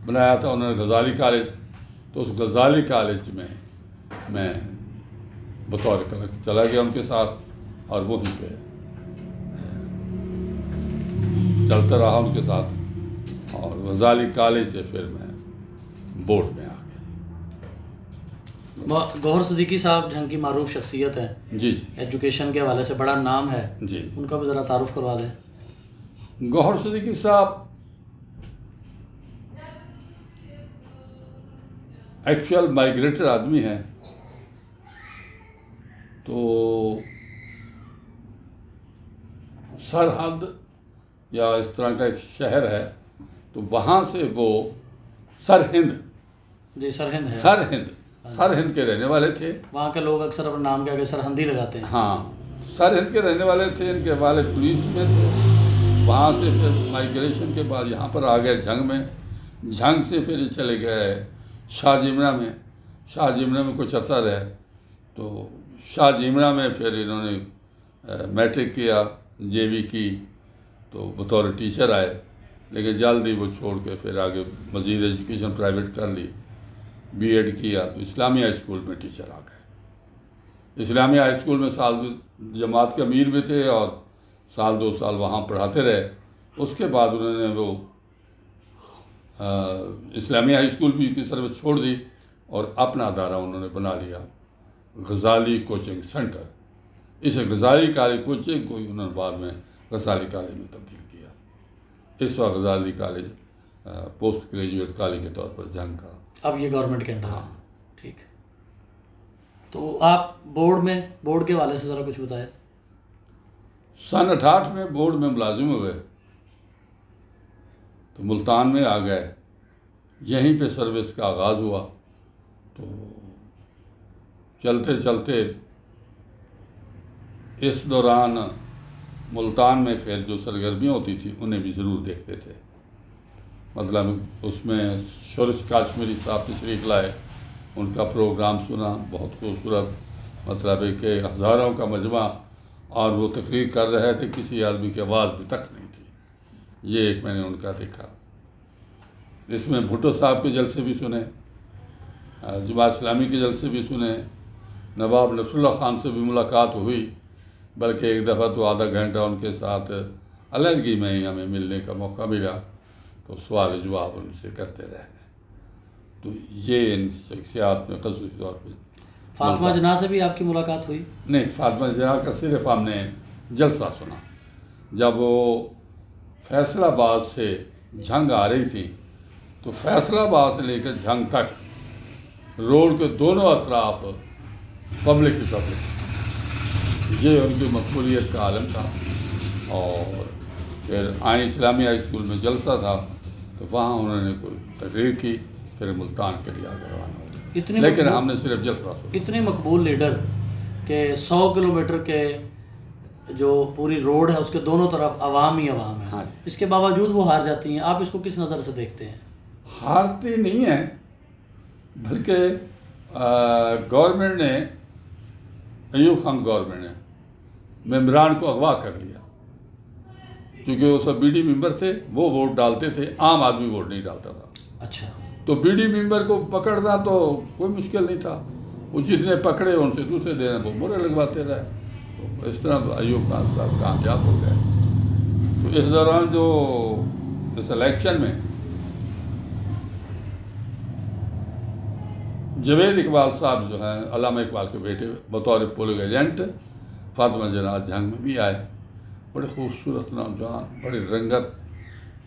بنایا تھا انہوں نے، غزالی کالج، تو اس غزالی کالج میں میں بطور کلرک چلا گیا ان کے ساتھ، اور وہیں پہ چلتا رہا ان کے ساتھ، اور غزالی کالج سے پھر میں بورڈ میں آ گیا۔ گوہر صدیقی صاحب جنگ کی معروف شخصیت ہے، جی ایجوکیشن کے حوالے سے بڑا نام ہے، جی، ان کا بھی ذرا تعارف کروا دیں۔ گوہر صدیقی صاحب ایکچوئل مائیگریٹر آدمی ہیں، تو سرحد یا اس طرح کا ایک شہر ہے، تو وہاں سے وہ سرہند، جی سرہند ہے، سرہند کے رہنے والے تھے۔ وہاں کے لوگ اکثر اپنے نام کے آگے سرہندی لگاتے ہیں۔ ہاں، سرہند کے رہنے والے تھے، ان کے والد پولیس میں تھے، وہاں سے پھر مائیگریشن کے بعد یہاں پر آ گئے جنگ میں، جھنگ سے پھر یہ چلے گئے شاہ جمرہ میں. شاہ جمرہ میں کچھ عرصہ رہے تو شاہ جمرہ میں پھر انہوں نے میٹرک کیا، JV کی، تو بطور ٹیچر آئے، لیکن جلدی وہ چھوڑ کے پھر آگے مزید ایجوکیشن پرائیویٹ کر لی، B.Ed کیا تو اسلامیہ ہائی اسکول میں ٹیچر آ گئے. اسلامیہ ہائی اسکول میں سال جماعت کے امیر بھی تھے اور سال 2 سال وہاں پڑھاتے رہے. اس کے بعد انہوں نے وہ اسلامیہ ہائی اسکول بھی کی سروس چھوڑ دی اور اپنا ادارہ انہوں نے بنا لیا، غزالی کوچنگ سینٹر. اس غزالی کالج کوچنگ کو ہی انہوں نے بعد میں غزالی کالج میں تبدیل کیا. اس وقت غزالی کالج پوسٹ گریجویٹ کالج کے طور پر جنگ کا. اب یہ گورنمنٹ کے انڈر ہے. ٹھیک. تو آپ بورڈ کے حوالے سے ذرا کچھ بتائیں. سن 68 میں بورڈ میں ملازم ہوئے تو ملتان میں آ گئے، یہیں پہ سروس کا آغاز ہوا. تو چلتے چلتے اس دوران ملتان میں پھر جو سرگرمیاں ہوتی تھی انہیں بھی ضرور دیکھتے تھے. مطلب اس میں شورش کاشمیری صاحب تشریف لائے، ان کا پروگرام سنا، بہت خوبصورت، مطلب ہے کہ ہزاروں کا مجمع، اور وہ تقریر کر رہے تھے، کسی آدمی کی آواز بھی تک نہیں تھی. یہ ایک میں نے ان کا دیکھا. اس میں بھٹو صاحب کے جلسے بھی سنے، جماعت اسلامی کے جلسے بھی سنے، نواب نصر اللہ خان سے بھی ملاقات ہوئی، بلکہ ایک دفعہ تو آدھا گھنٹہ ان کے ساتھ علیحدگی میں ہی ہمیں ملنے کا موقع ملا، تو سوال جواب ان سے کرتے رہے. تو یہ ان شخصیات میں خصوصی طور پہ. فاطمہ جناح سے بھی آپ کی ملاقات ہوئی؟ نہیں، فاطمہ جناح کا صرف ہم نے جلسہ سنا. جب وہ فیصل آباد سے جھنگ آ رہی تھی تو فیصل آباد سے لے کر جھنگ تک روڈ کے دونوں اطراف پبلک ہی پبلک، یہ ان کی مقبولیت کا عالم تھا. اور پھر آئیں اسلامیہ ہائی اسکول میں جلسہ تھا تو وہاں انہوں نے کوئی تقریر کی، پھر ملتان کے لیے آگے روانہ ہو. لیکن ہم نے صرف جلسہ سنا. اتنے مقبول لیڈر کہ 100 کلومیٹر کے جو پوری روڈ ہے اس کے دونوں طرف عوام ہی عوام ہے. اس کے باوجود وہ ہار جاتی ہیں. آپ اس کو کس نظر سے دیکھتے ہیں؟ ہارتی نہیں ہیں، بلکہ گورنمنٹ نے، ایوب خان گورنمنٹ نے ممبران کو اغوا کر لیا، کیونکہ وہ سب BD ممبر تھے، وہ ووٹ ڈالتے تھے، عام آدمی ووٹ نہیں ڈالتا تھا. اچھا. تو BD ممبر کو پکڑنا تو کوئی مشکل نہیں تھا، وہ جتنے پکڑے ان سے دوسرے دینے وہ مورے لگواتے رہے. تو اس طرح ایوب خان صاحب کامیاب ہو گئے. تو اس دوران جو اس الیکشن میں جاوید اقبال صاحب جو ہیں، علامہ اقبال کے بیٹے، بطور پولنگ ایجنٹ فاطمہ جناح جنگ میں بھی آئے. بڑے خوبصورت نوجوان، بڑی رنگت،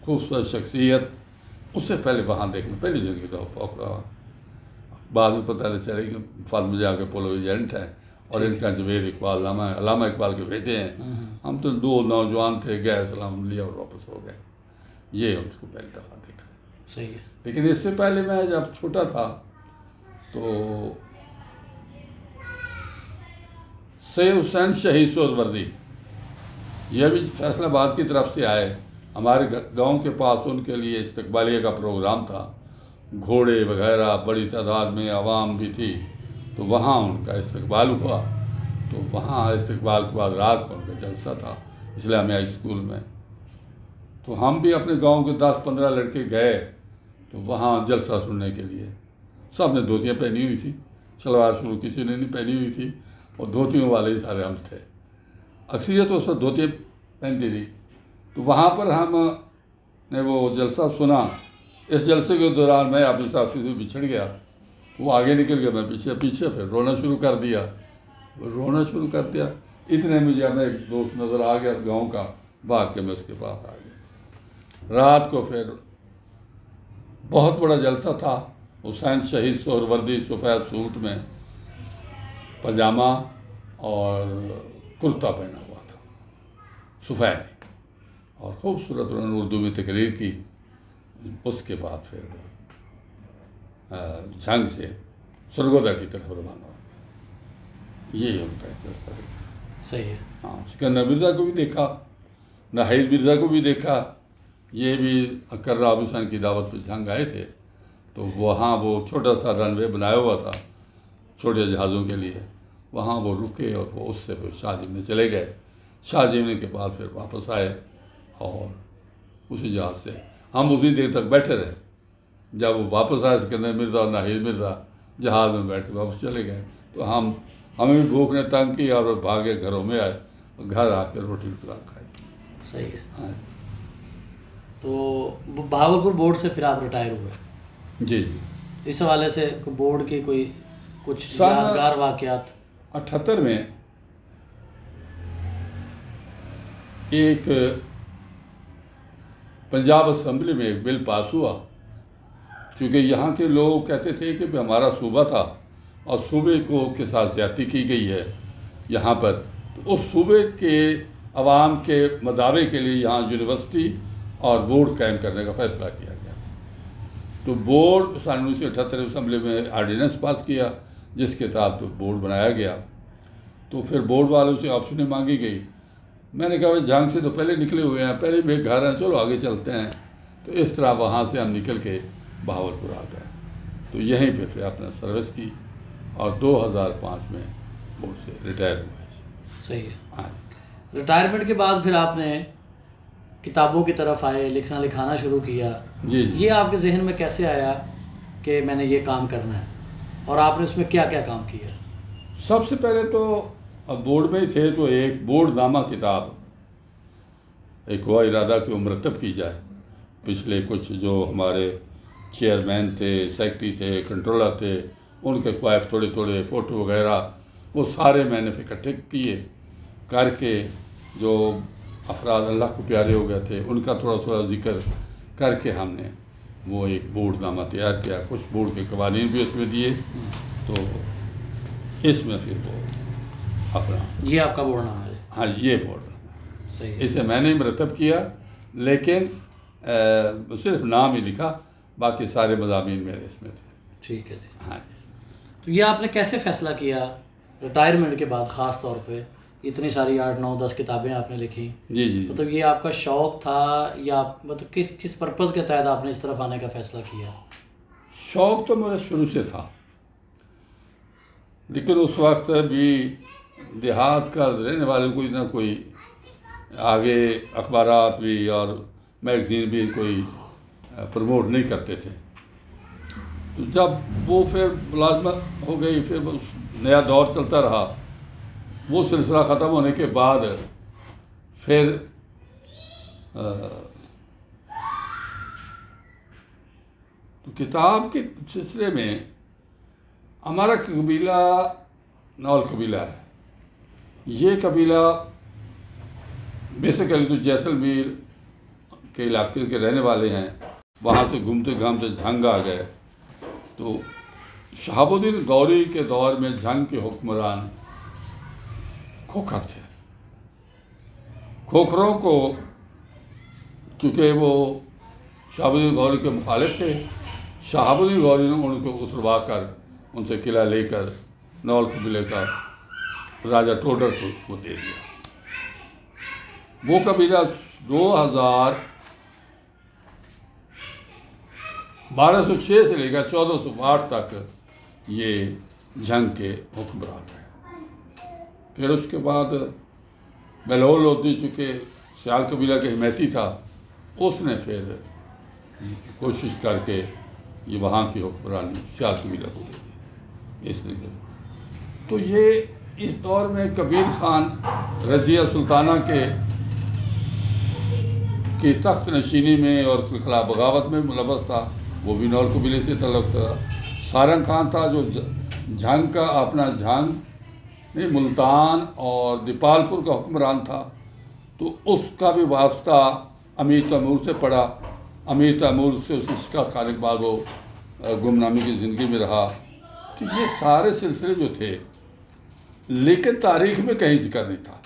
خوبصورت شخصیت. اس سے پہلے وہاں دیکھنا، پہلی زندگی تو فوق رہا. بعد میں پتہ نہیں چلے کہ فاطمہ جناح کے پولنگ ایجنٹ ہیں اور ان کا جاوید اقبال علامہ اقبال کے بیٹے ہیں. ہم تو 2 نوجوان تھے، گئے سلام لیا اور واپس ہو گئے. یہ اس کو پہلی دفعہ دیکھا. صحیح ہے. لیکن اس سے پہلے میں جب چھوٹا تھا تو سید حسین شہید سہروردی یہ بھی فیصل آباد کی طرف سے آئے. ہمارے گاؤں کے پاس ان کے لیے استقبالیہ کا پروگرام تھا، گھوڑے وغیرہ، بڑی تعداد میں عوام بھی تھی. تو وہاں ان کا استقبال ہوا. تو وہاں استقبال کے بعد رات کو ان کا جلسہ تھا اسلامیہ ہائی اسکول میں. تو ہم بھی اپنے گاؤں کے 10-15 لڑکے گئے تو وہاں جلسہ سننے کے لیے. سب نے دھوتیاں پہنی ہوئی تھی، شلوار شروع کسی نے نہیں پہنی ہوئی تھی، اور دھوتیوں والے ہی سارے ہم تھے. اکثریت اس وقت دھوتیاں پہنتی تھی. تو وہاں پر ہم نے وہ جلسہ سنا. اس جلسے کے دوران میں اپنی ساتھی سے بچھڑ گیا، وہ آگے نکل گیا، میں پیچھے پھر رونا شروع کر دیا. اتنے مجھے ہمیں ایک دوست نظر آ گیا گاؤں کا، بھاگ کے میں اس کے پاس آ گیا. رات کو پھر بہت بڑا جلسہ تھا. حسین شہید سہروردی سفید سوٹ میں، پاجامہ اور کرتا پہنا ہوا تھا سفید، اور خوبصورت انہوں نے اردو میں تقریر کی. اس کے بعد پھر جھنگ سے سرگودا کی طرف روانہ ہوا. یہ ان کا ایک جلسہ دیکھا. صحیح ہے. ہاں، سکندر مرزا کو بھی دیکھا، ناہید مرزا کو بھی دیکھا، یہ بھی کرہ حسین کی دعوت پہ جھنگ آئے تھے، تو وہاں وہ چھوٹا سا رن وے بنایا ہوا تھا چھوٹے جہازوں کے لیے، وہاں وہ رکے اور وہ اس سے پھر شاہجیمنی چلے گئے۔ شاہجیمنی کے بعد پھر واپس آئے اور اسی جہاز سے ہم اسی دیر تک بیٹھے رہے۔ جب وہ واپس آئے سکندر مرزا اور ناہید مرزا جہاز میں بیٹھ کے واپس چلے گئے، تو ہمیں بھی بھوک نے تنگ کی اور بھاگے گھروں میں آئے، گھر آ کے روٹی کھائی۔ صحیح ہے۔ ہاں تو بہاولپور بورڈ سے پھر آپ ریٹائر ہوئے؟ جی جی۔ اس حوالے سے بورڈ کی کچھ سن یادگار واقعات؟ 78 میں ایک پنجاب اسمبلی میں ایک بل پاس ہوا، چونکہ یہاں کے لوگ کہتے تھے کہ ہمارا صوبہ تھا اور صوبے کے ساتھ زیادتی کی گئی ہے یہاں پر، تو اس صوبے کے عوام کے مدارے کے لیے یہاں یونیورسٹی اور بورڈ قائم کرنے کا فیصلہ کیا گیا۔ تو بورڈ سن 1978 اسمبلی میں آرڈیننس پاس کیا جس کے تحت بورڈ بنایا گیا۔ تو پھر بورڈ والوں سے آپشنیں مانگی گئی۔ میں نے کہا جنگ سے تو پہلے نکلے ہوئے ہیں، پہلے بھی گھر ہیں، چلو آگے چلتے ہیں۔ تو اس طرح وہاں سے ہم نکل کے بہاولپور آ گئے، تو یہیں پہ پھر اپنا سروس کی اور 2005 میں بورڈ سے ریٹائر ہوئے۔ صحیح ہے۔ ہاں ریٹائرمنٹ کے بعد پھر آپ نے کتابوں کی طرف آئے، لکھانا شروع کیا۔ جی جی۔ یہ آپ کے ذہن میں کیسے آیا کہ میں نے یہ کام کرنا ہے، اور آپ نے اس میں کیا کیا کام کیا؟ سب سے پہلے تو بورڈ میں ہی تھے تو ایک بورڈ نامہ کتاب ایک ہوا ارادہ کہ وہ مرتب کی جائے۔ پچھلے کچھ جو ہمارے چیئرمین تھے، سیکرٹری تھے، کنٹرولر تھے، ان کے کوائف تھوڑے فوٹو وغیرہ وہ سارے میں نے اکٹھے کیے کر کے، جو افراد اللہ کو پیارے ہو گئے تھے ان کا تھوڑا ذکر کر کے ہم نے وہ ایک بورڈ نامہ تیار کیا۔ کچھ بورڈ کے قوانین بھی اس میں دیے، تو اس میں پھر وہ اپنا یہ آپ کا بورڈ نامہ ہے؟ ہاں یہ بورڈ نامہ، صحیح ہے۔ اسے میں نے مرتب کیا، لیکن صرف نام ہی لکھا، باقی سارے مضامین میرے اس میں تھے۔ ٹھیک ہے جی۔ ہاں تو یہ آپ نے کیسے فیصلہ کیا ریٹائرمنٹ کے بعد، خاص طور پہ اتنی ساری 8 9 10 کتابیں آپ نے لکھی؟ جی جی۔ مطلب یہ آپ کا شوق تھا یا مطلب کس پرپز کے تحت آپ نے اس طرف آنے کا فیصلہ کیا؟ شوق تو میرا شروع سے تھا، لیکن اس وقت بھی دیہات کا رہنے والے کوئی نہ کوئی آگے اخبارات بھی اور میگزین بھی کوئی پروموٹ نہیں کرتے تھے۔ تو جب وہ پھر ملازمت ہو گئی، پھر نیا دور چلتا رہا، وہ سلسلہ ختم ہونے کے بعد پھر تو کتاب کے سلسلے میں ہمارا قبیلہ نول قبیلہ ہے۔ یہ قبیلہ بیسیکلی تو جیسلمیر کے علاقے کے رہنے والے ہیں، وہاں سے گھومتے گھامتے جھنگ آ گئے۔ تو شہاب الدین غوری کے دور میں جھنگ کے حکمران کھوکھر تھے۔ کھوکھروں کو چونکہ وہ شہاب الدین غوری کے مخالف تھے، شہاب الدین غوری نے ان کو اتروا کر ان سے قلعہ لے کر نول قبیلے کا راجہ ٹوڈر کو وہ دے دیا۔ وہ قبیلہ 1206 سے لے کر 1408 تک یہ جنگ کے حکمران رہے۔ پھر اس کے بعد بہلول لودھی چونکہ سیال قبیلہ کے حمایتی تھا، اس نے پھر کوشش کر کے یہ وہاں کی حکمرانی سیال قبیلہ کو دے دی اس لیے۔ تو یہ اس دور میں کبیر خان رضیہ سلطانہ کی تخت نشینی میں اور خلاف بغاوت میں ملوث تھا، وہ بھی نول قبیلے سے تعلق تھا۔ سارنگ خان تھا جو جھنگ کا اپنا ملتان اور دیپال پور کا حکمران تھا، تو اس کا بھی واسطہ امیر تیمور سے پڑا۔ امیر تیمور سے اس کا خالق بعد وہ گمنامی کی زندگی میں رہا۔ تو یہ سارے سلسلے جو تھے، لیکن تاریخ میں کہیں ذکر نہیں تھا،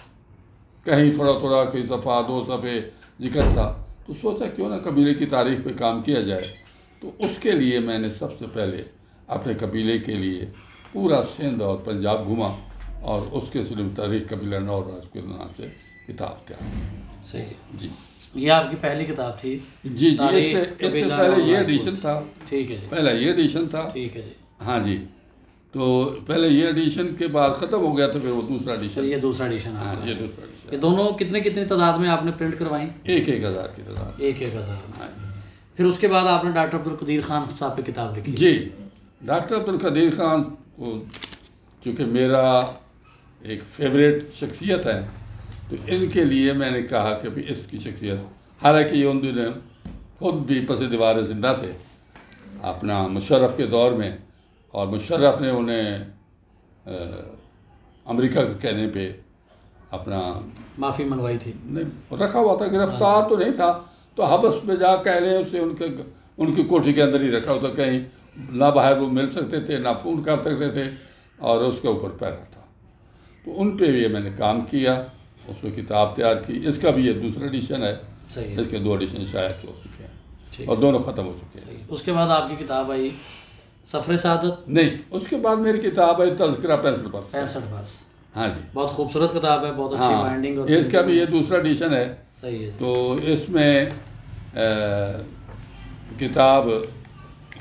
کہیں تھوڑا کئی صفحہ 2 صفحے ذکر تھا۔ تو سوچا کیوں نہ قبیلے کی تاریخ پہ کام کیا جائے۔ تو اس کے لیے میں نے سب سے پہلے اپنے قبیلے کے لیے پورا سندھ اور پنجاب گھوما اور اس کے صرف تاریخ قبیلہ نور راج کے نام سے کتاب تیار کی۔ صحیح ہے جی۔ یہ آپ کی پہلی کتاب تھی؟ جی جی، اس سے پہلے یہ ایڈیشن تھا. ٹھیک ہے جی. پہلا یہ ایڈیشن تھا. ٹھیک ہے جی. ہاں جی. تو پہلے یہ ایڈیشن کے بعد ختم ہو گیا تو پھر وہ دوسرا ایڈیشن. یہ دوسرا ایڈیشن. ہاں یہ دوسرا ایڈیشن. یہ دونوں کتنی تعداد میں آپ نے پرنٹ کروائیں؟ 1,000 کی تعداد. 1,000. ہاں. پھر اس کے بعد آپ نے ڈاکٹر عبدالقدیر خان صاحب پہ کتاب لکھی؟ جی. ڈاکٹر عبدالقدیر خان کو چونکہ میرا ایک فیوریٹ شخصیت ہے تو ان کے لیے میں نے کہا کہ بھی اس کی شخصیت، حالانکہ یہ ان دنوں خود بھی پس دیوار زندہ تھے اپنا مشرف کے دور میں، اور مشرف نے انہیں امریکہ کے کہنے پہ اپنا معافی منگوائی تھی. نہیں رکھا ہوا تھا، گرفتار تو نہیں تھا، تو حبس میں جا کہہ لیں اسے ان کی کوٹھی کے اندر ہی رکھا ہوتا، کہیں نہ باہر وہ مل سکتے تھے نہ فون کر سکتے تھے، اور اس کے اوپر پہرا تھا. تو ان پہ بھی میں نے کام کیا، اس پہ کتاب تیار کی. اس کا بھی یہ دوسرا ایڈیشن ہے. اس کے 2 ایڈیشن شائع ہو چکے ہیں اور دونوں ختم ہو چکے ہیں. اس کے بعد آپ کی کتاب آئی سفر سعادت؟ نہیں، اس کے بعد میری کتاب ہے تذکرہ 65 پر. 65 برس. ہاں جی. بہت خوبصورت کتاب ہے، بہت اچھی بائنڈنگ. اور اس کا بھی یہ دوسرا ایڈیشن ہے. صحیح ہے. تو اس میں کتاب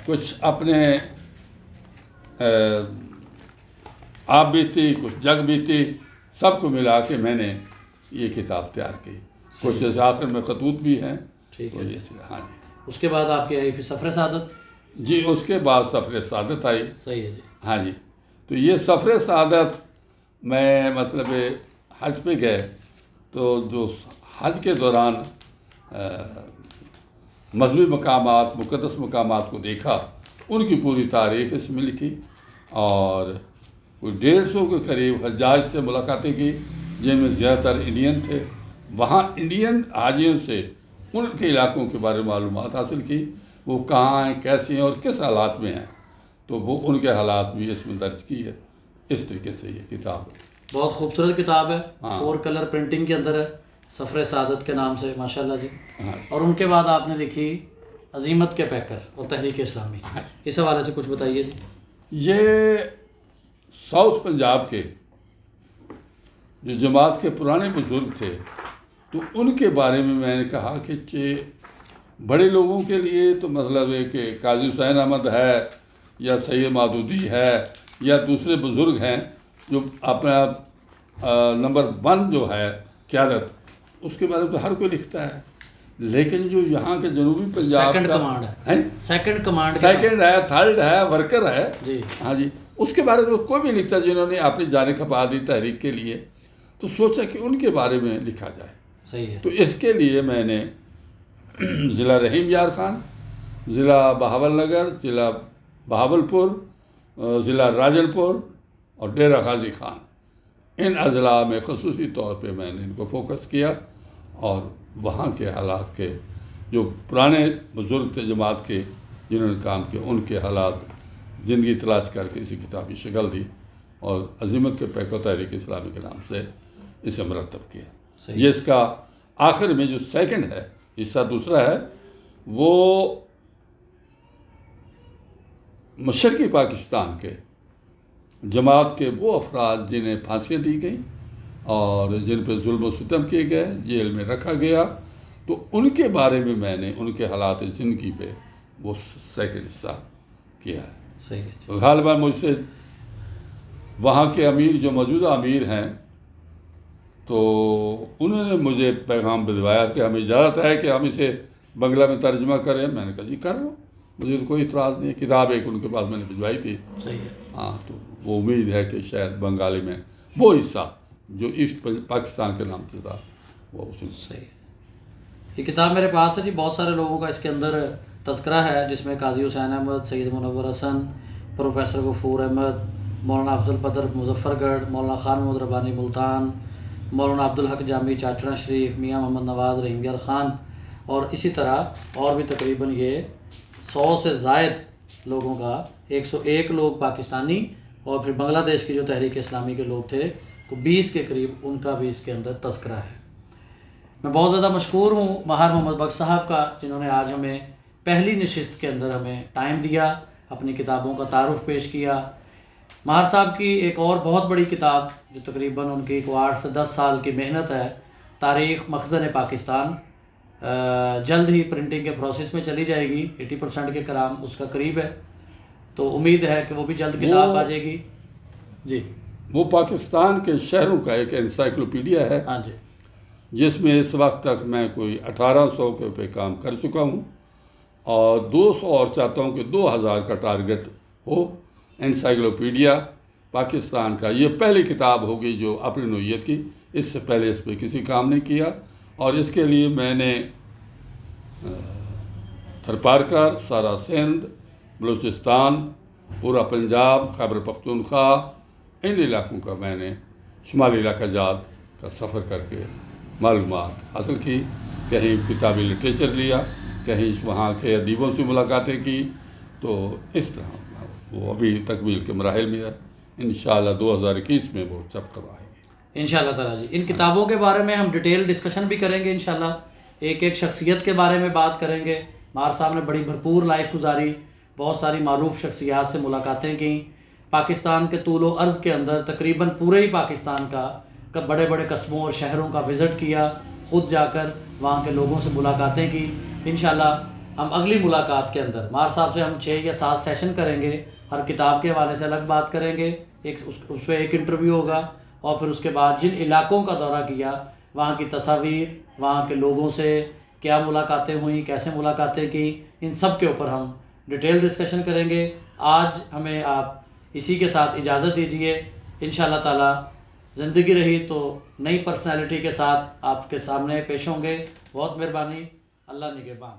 کچھ اپنے آپ بیتی، کچھ جگ بیتی، سب کو ملا کے میں نے یہ کتاب تیار کی. کچھ آخر میں خطوط بھی ہیں. ٹھیک ہے. ہاں جی. اس کے بعد آپ کی آئی پھر سفر سعادت؟ جی اس کے بعد سفر سعادت آئی. صحیح ہے جی. ہاں جی. تو یہ سفر سعادت میں مطلب حج پہ گئے تو جو حج کے دوران مذہبی مقامات، مقدس مقامات کو دیکھا، ان کی پوری تاریخ اس میں لکھی، اور کوئی 150 کے قریب حجاج سے ملاقاتیں کی جن میں زیادہ تر انڈین تھے. وہاں انڈین حاجیوں سے ان کے علاقوں کے بارے میں معلومات حاصل کی، وہ کہاں ہیں، کیسے ہیں اور کس حالات میں ہیں. تو وہ ان کے حالات بھی اس میں درج کی ہے. اس طریقے سے یہ کتاب بہت خوبصورت کتاب ہے. 4 کلر پرنٹنگ کے اندر ہے، سفر سعادت کے نام سے، ماشاءاللہ جی. اور ان کے بعد آپ نے لکھی عزیمت کے پیکر اور تحریک اسلامی. اس حوالے سے کچھ بتائیے جی. یہ ساؤتھ پنجاب کے جو جماعت کے پرانے بزرگ تھے تو ان کے بارے میں نے کہا کہ بڑے لوگوں کے لیے تو مطلب ہے کہ قاضی حسین احمد ہے یا سید مودودی ہے یا دوسرے بزرگ ہیں جو اپنا نمبر 1 جو ہے قیادت، اس کے بارے میں تو ہر کوئی لکھتا ہے، لیکن جو یہاں کے جنوبی پنجاب کا سیکنڈ کمانڈ ہے، 3rd ہے، ورکر ہے جی. ہاں جی، اس کے بارے میں کوئی بھی لکھتا جنہوں نے اپنی جانیں کھپا دی تحریک کے لیے، تو سوچا کہ ان کے بارے میں لکھا جائے. صحیح ہے. تو اس کے لیے میں نے ضلع رحیم یار خان، ضلع بہاول نگر، ضلع بہاولپور، ضلع راجن پور اور ڈیرہ غازی خان، ان اضلاع میں خصوصی طور پہ میں نے ان کو فوکس کیا، اور وہاں کے حالات کے جو پرانے بزرگ تھے جماعت کے جنہوں نے کام کیا، ان کے حالات زندگی تلاش کر کے اسی کتابی شکل دی، اور عزیمت کے پیکر تحریک اسلامی کے نام سے اسے مرتب کیا. جس کا آخر میں جو 2nd ہے، حصہ دوسرا ہے، وہ مشرقی پاکستان کے جماعت کے وہ افراد جنہیں پھانسیاں دی گئیں اور جن پہ ظلم و ستم کیے گئے، جیل میں رکھا گیا، تو ان کے بارے میں نے ان کے حالات زندگی پہ وہ 2nd حصہ کیا ہے. غالباً مجھ سے وہاں کے امیر جو موجودہ امیر ہیں تو انہوں نے مجھے پیغام بھجوایا کہ ہمیں اجازت ہے کہ ہم اسے بنگلہ میں ترجمہ کریں. میں نے کہا جی کر لو، مجھے تو کوئی اعتراض نہیں. کتاب ایک ان کے پاس میں نے بھجوائی تھی. ہاں، تو وہ امید ہے کہ شاید بنگالی میں وہ حصہ جو ایسٹ پاکستان کے نام سے تھا وہ اس میں. صحیح. یہ کتاب میرے پاس ہے جی. بہت سارے لوگوں کا اس کے اندر تذکرہ ہے، جس میں قاضی حسین احمد، سید منور حسن، پروفیسر غفور احمد، مولانا افضل بدر مظفر گڑھ، مولانا خان محمد ربانی ملتان، مولانا عبدالحق جامی چاچڑا شریف، میاں محمد نواز رحیم یار خان، اور اسی طرح اور بھی تقریباً یہ 100 سے زائد لوگوں کا، 101 لوگ پاکستانی اور پھر بنگلہ دیش کی جو تحریک اسلامی کے لوگ تھے وہ 20 کے قریب، ان کا بھی اس کے اندر تذکرہ ہے. میں بہت زیادہ مشکور ہوں ماہر محمد بخش صاحب کا، جنہوں نے آج ہمیں پہلی نشست کے اندر ہمیں ٹائم دیا، اپنی کتابوں کا تعارف پیش کیا. ماہر صاحب کی ایک اور بہت بڑی کتاب جو تقریباً ان کی 8 سے 10 سال کی محنت ہے، تاریخ مخزن پاکستان، جلد ہی پرنٹنگ کے پروسیس میں چلی جائے گی، 80% کے کلام اس کا قریب ہے، تو امید ہے کہ وہ بھی جلد کتاب آ جائے گی۔ جی وہ پاکستان کے شہروں کا ایک انسائکلوپیڈیا ہے، ہاں جی، جس میں اس وقت تک میں کوئی 1800 کے پہ کام کر چکا ہوں، اور 200 اور چاہتا ہوں کہ 2000 کا ٹارگٹ ہو۔ انسائکلوپیڈیا پاکستان کا یہ پہلی کتاب ہوگی جو اپنی نوعیت کی، اس سے پہلے اس پہ کسی کام نہیں کیا، اور اس کے لیے میں نے تھرپارکر، سارا سندھ، بلوچستان، پورا پنجاب، خیبر پختونخوا، ان علاقوں کا میں نے شمالی علاقہ جات کا سفر کر کے معلومات حاصل کی، کہیں کتابی لٹریچر لیا، کہیں وہاں کے ادیبوں سے ملاقاتیں کی، تو اس طرح وہ ابھی تکمیل کے مراحل میں ہے۔ انشاءاللہ 2021 میں وہ چپ کروائے گی انشاءاللہ تعالیٰ جی۔ ان کتابوں کے بارے میں ہم ڈیٹیل ڈسکشن بھی کریں گے انشاءاللہ، ایک ایک شخصیت کے بارے میں بات کریں گے۔ مار صاحب نے بڑی بھرپور لائف گزاری، بہت ساری معروف شخصیات سے ملاقاتیں کیں، پاکستان کے طول و عرض کے اندر تقریباً پورے ہی پاکستان کا بڑے بڑے قصبوں اور شہروں کا وزٹ کیا، خود جا کر وہاں کے لوگوں سے ملاقاتیں کی۔ انشاءاللہ ہم اگلی ملاقات کے اندر مار صاحب سے ہم 6 یا 7 سیشن کریں گے، ہر کتاب کے حوالے سے الگ بات کریں گے، اس پہ ایک انٹرویو ہوگا، اور پھر اس کے بعد جن علاقوں کا دورہ کیا وہاں کی تصاویر، وہاں کے لوگوں سے کیا ملاقاتیں ہوئیں، کیسے ملاقاتیں کی، ان سب کے اوپر ہم ڈیٹیل ڈسکشن کریں گے۔ آج ہمیں آپ اسی کے ساتھ اجازت دیجیے، انشاءاللہ تعالی زندگی رہی تو نئی پرسنالٹی کے ساتھ آپ کے سامنے پیش ہوں گے۔ بہت مہربانی، اللہ نگہبان۔